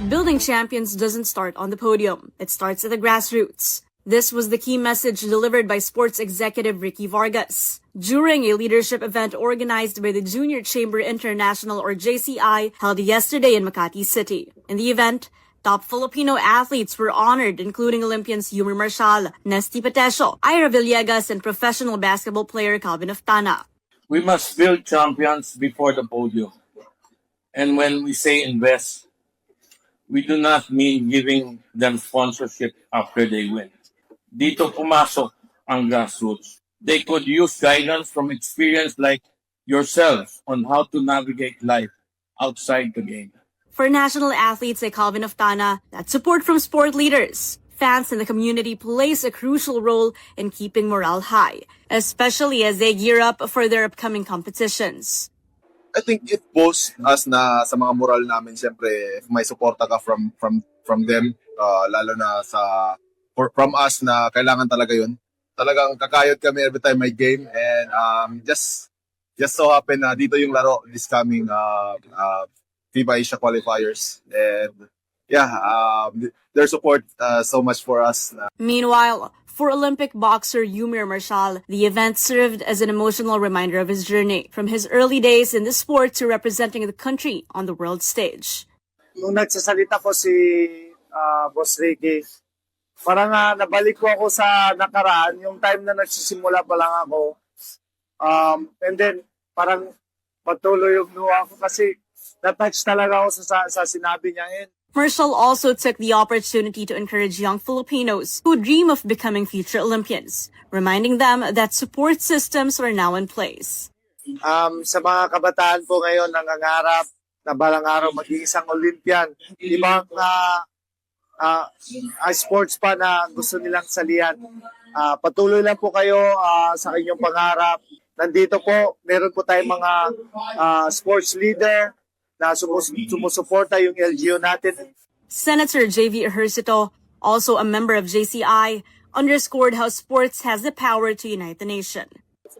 Building champions doesn't start on the podium. It starts at the grassroots. This was the key message delivered by sports executive Ricky Vargas during a leadership event organized by the Junior Chamber International or JCI held yesterday in Makati City. In the event, top Filipino athletes were honored, including Olympians Yumi Marshall, Nesty Patesio, Ira Villegas, and professional basketball player Calvin Oftana. We must build champions before the podium. And when we say invest, we do not mean giving them sponsorship after they win. Dito pumasok ang grassroots. They could use guidance from experience like yourself on how to navigate life outside the game. For national athletes like Calvin Oftana, that support from sport leaders, fans, and the community plays a crucial role in keeping morale high, especially as they gear up for their upcoming competitions. I think it boosts us na sa mga moral namin, siyempre, if may suporta ka from them, lalo na from us na kailangan talaga yun. Talagang kakayod kami every time may game, and just so happen na dito yung laro this coming FIBA Asia qualifiers, and their support so much for us. Meanwhile, for Olympic boxer Yumir Marshall, the event served as an emotional reminder of his journey, from his early days in the sport to representing the country on the world stage. Nung nagsasalita ko si Boss Ricky, parang nabalik ko ako sa nakaraan, yung time na nagsisimula pa lang ako. And then, parang patuloy yung luha ko kasi na-touch talaga ako sa sinabi niya. Marshall also took the opportunity to encourage young Filipinos who dream of becoming future Olympians, reminding them that support systems are now in place. Sa mga kabataan po ngayon nangangarap na balang araw maging isang Olympian, ibang sports pa na gusto nilang salihan. Patuloy lang po kayo sa inyong pangarap. Nandito po, meron po tayong mga sports leader na sumusuporta yung LGU natin. Senator J.V. Ejercito, also a member of JCI, underscored how sports has the power to unite the nation.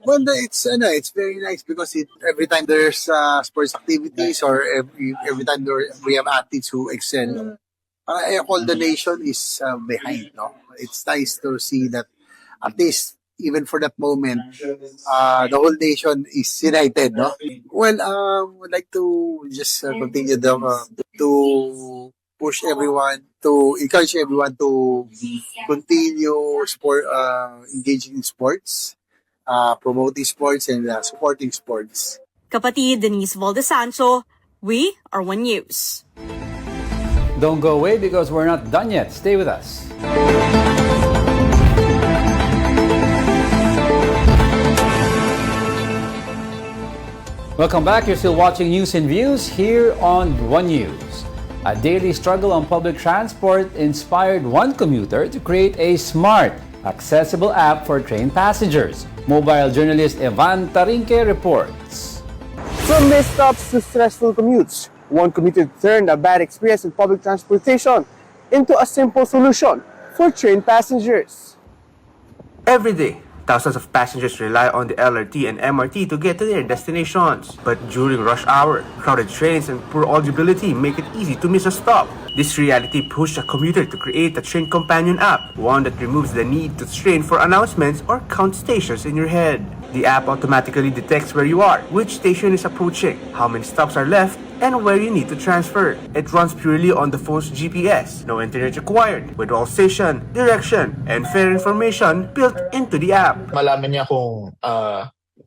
Well, it's very nice because every time there's sports activities or every time we have athletes who excel, all the nation is behind. No, it's nice to see that at least even for that moment, the whole nation is united. No, well, would like to just continue to push everyone, to encourage everyone to continue engaging in sports. Promoting sports and supporting sports. Kapatid Denise Valdesancho, we are One News. Don't go away because we're not done yet. Stay with us. Welcome back. You're still watching News and Views here on One News. A daily struggle on public transport inspired one commuter to create a smart, accessible app for train passengers. Mobile journalist Evan Tarinque reports. From missed stops to stressful commutes, one commuter turned a bad experience with public transportation into a simple solution for train passengers. Every day, thousands of passengers rely on the LRT and MRT to get to their destinations. But during rush hour, crowded trains and poor audibility make it easy to miss a stop. This reality pushed a commuter to create a train companion app, one that removes the need to strain for announcements or count stations in your head. The app automatically detects where you are, which station is approaching, how many stops are left, and where you need to transfer. It runs purely on the phone's GPS, no internet required, with all station, direction, and fare information built into the app. Malaman niya kung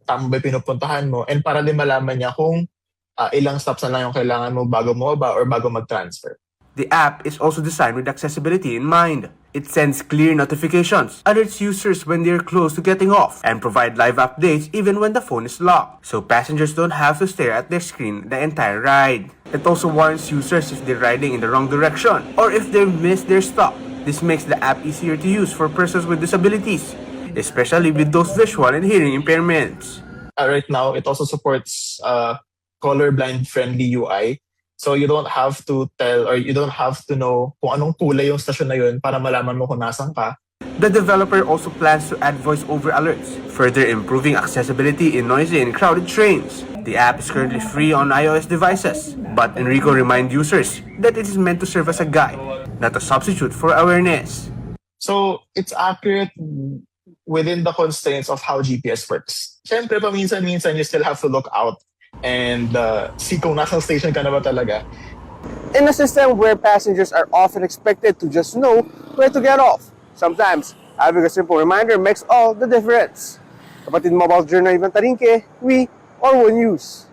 tama ba pinupuntahan mo, and para din malaman niya kung ilang stops na lang yung kailangan mo bago mo ba or bago mag-transfer. The app is also designed with accessibility in mind. It sends clear notifications, alerts users when they're close to getting off, and provide live updates even when the phone is locked, so passengers don't have to stare at their screen the entire ride. It also warns users if they're riding in the wrong direction or if they missed their stop. This makes the app easier to use for persons with disabilities, especially with those visual and hearing impairments. Right now, it also supports colorblind-friendly UI. So you don't have to tell or you don't have to know kung anong kulay yung stasyon na yun para malaman mo kung nasan ka. The developer also plans to add voice-over alerts, further improving accessibility in noisy and crowded trains. The app is currently free on iOS devices, but Enrico reminds users that it is meant to serve as a guide, not a substitute for awareness. So it's accurate within the constraints of how GPS works. Siyempre, paminsan-minsan you still have to look out and see kung nasa station ka na ba talaga. In a system where passengers are often expected to just know where to get off, sometimes having a simple reminder makes all the difference. Kapatid Mobile Journal Ivan Tarinque, we are One News.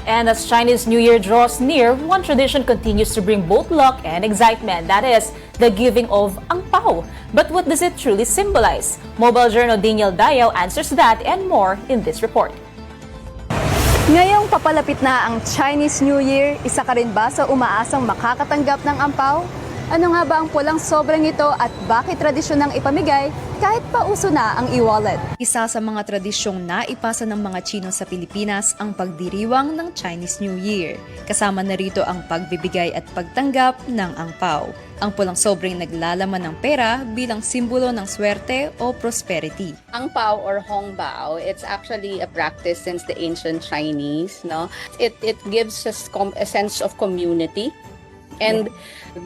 And as Chinese New Year draws near, one tradition continues to bring both luck and excitement. That is, the giving of ang pao. But what does it truly symbolize? Mobile Journal Daniel Dayaw answers that and more in this report. Ngayong papalapit na ang Chinese New Year, isa ka rin ba sa umaasang makakatanggap ng ampaw? Ano nga ba ang pulang sobrang ito at bakit tradisyonang ipamigay kahit pauso na ang e-wallet? Isa sa mga tradisyong naipasa ng mga Chino sa Pilipinas ang pagdiriwang ng Chinese New Year. Kasama na rito ang pagbibigay at pagtanggap ng angpao. Ang pulang sobrang naglalaman ng pera bilang simbolo ng swerte o prosperity. Angpao or hongbao, it's actually a practice since the ancient Chinese, no? It gives us a sense of community and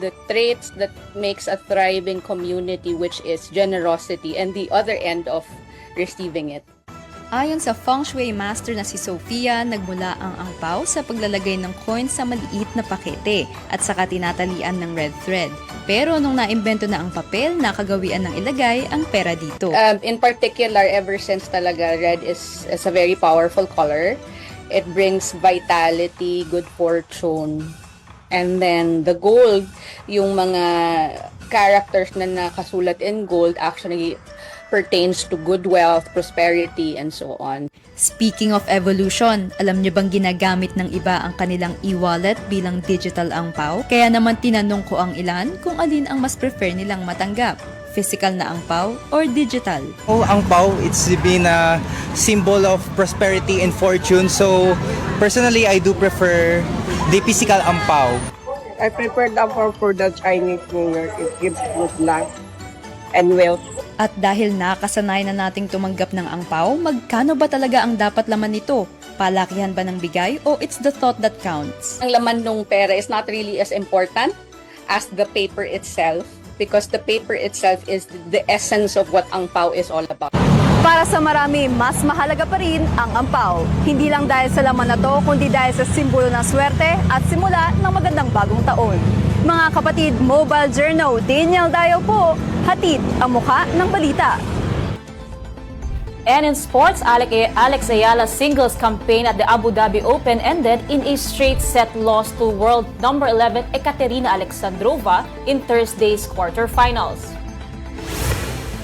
the traits that makes a thriving community, which is generosity, and the other end of receiving it. Ayon sa feng shui master na si Sofia, nagmula ang angpao sa paglalagay ng coins sa maliit na pakete at saka tinatalian ng red thread. Pero nung naimbento na ang papel, nakagawian ng ilagay ang pera dito. In particular, ever since talaga, red is a very powerful color. It brings vitality, good fortune. And then the gold, yung mga characters na nakasulat in gold actually pertains to good wealth, prosperity, and so on. Speaking of evolution, alam niyo bang ginagamit ng iba ang kanilang e-wallet bilang digital angpao? Kaya naman tinanong ko ang ilan kung alin ang mas prefer nilang matanggap. Physical na angpao or digital? Angpao, it's been a symbol of prosperity and fortune. So personally, I do prefer the physical angpao. I prefer the angpao for the Chinese New Year. It gives good luck and wealth. At dahil nakasanay na nating tumanggap ng angpao, magkano ba talaga ang dapat laman nito? Palakihan ba ng bigay o it's the thought that counts? Ang laman ng pera is not really as important as the paper itself, because the paper itself is the essence of what angpao is all about. Para sa marami, mas mahalaga pa rin ang ampaw. Hindi lang dahil sa laman na to, kundi dahil sa simbolo ng swerte at simula ng magandang bagong taon. Mga kapatid, Mobile Journal, Daniel Dayo po, hatid ang mukha ng balita. And in sports, Alex Ayala's singles campaign at the Abu Dhabi Open ended in a straight set loss to world number 11 Ekaterina Alexandrova in Thursday's quarterfinals.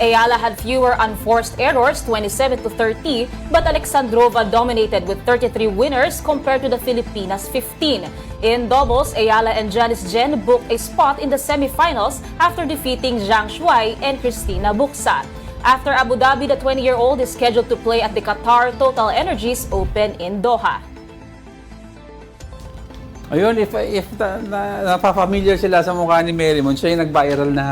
Ayala had fewer unforced errors, 27-30, but Alexandrova dominated with 33 winners compared to the Filipinas' 15. In doubles, Ayala and Janice Jen booked a spot in the semifinals after defeating Zhang Shuai and Cristina Buxa. After Abu Dhabi, the 20-year-old is scheduled to play at the Qatar Total Energies Open in Doha. Ayun, if napapamiliar sila sa mukha ni Marymon, siya yung nag-viral na...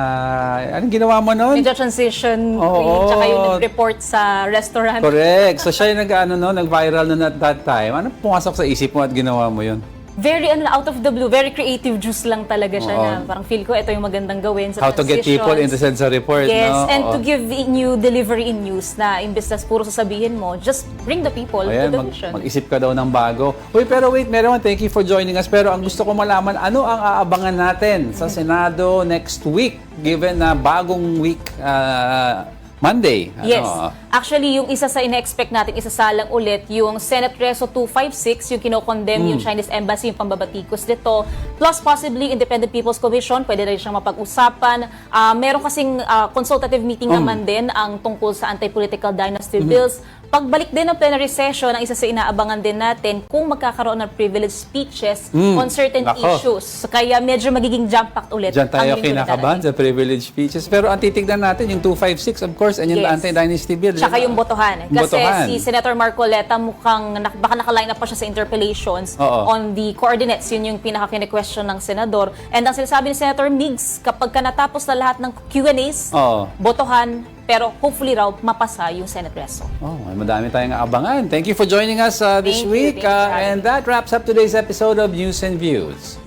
Anong ginawa mo noon? Medyo transition queen, tsaka yung nag-report sa restaurant. Correct. So siya yung nag-viral noon at that time. Ano pumasok sa isip mo at ginawa mo yun? Very out of the blue, very creative juice lang talaga siya na parang feel ko ito yung magandang gawin sa How to get people interested sa report, yes, no? and to give new delivery in news na imbes na puro sasabihin mo, just bring the people to the mission. Mag-isip ka daw ng bago. Uy, pero wait, Marymon, thank you for joining us. Pero ang gusto ko malaman, ano ang aabangan natin sa Senado next week, given na bagong week, Monday? Yes. Actually, yung isa sa ina-expect natin, isasalang ulit, yung Senate Reso 256, yung kinokondemn yung Chinese Embassy, yung pambabatikos dito. Plus, possibly, Independent People's Commission, pwede rin siyang mapag-usapan. Meron kasing consultative meeting naman din ang tungkol sa anti-political dynasty bills. Pagbalik din ng plenary session, ang isa sa inaabangan din natin kung magkakaroon ng privileged speeches on certain issues. So, kaya medyo magiging jump-packed ulit. Diyan tayo kinakabahan sa privileged speeches. Pero ang titignan natin, yung 256, of course, and yung anti-dynasty bill. Tsaka yung botohan. Kasi si Senator Marcoleta mukhang baka nakaline up pa siya sa interpellations on the coordinates. Yun yung pinaka-question ng senador. And ang sinasabi ni Senator Migs, kapag natapos na lahat ng Q&As, botohan, pero hopefully raw mapasa yung Senate Reso. Madami tayong abangan. Thank you for joining us this week. And that wraps up today's episode of News and Views.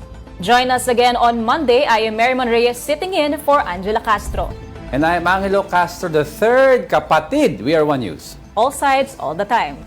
Join us again on Monday. I am Marymon Reyes sitting in for Angela Castro. And I am Angelo Castro III, kapatid. We are One News. All sides, all the time.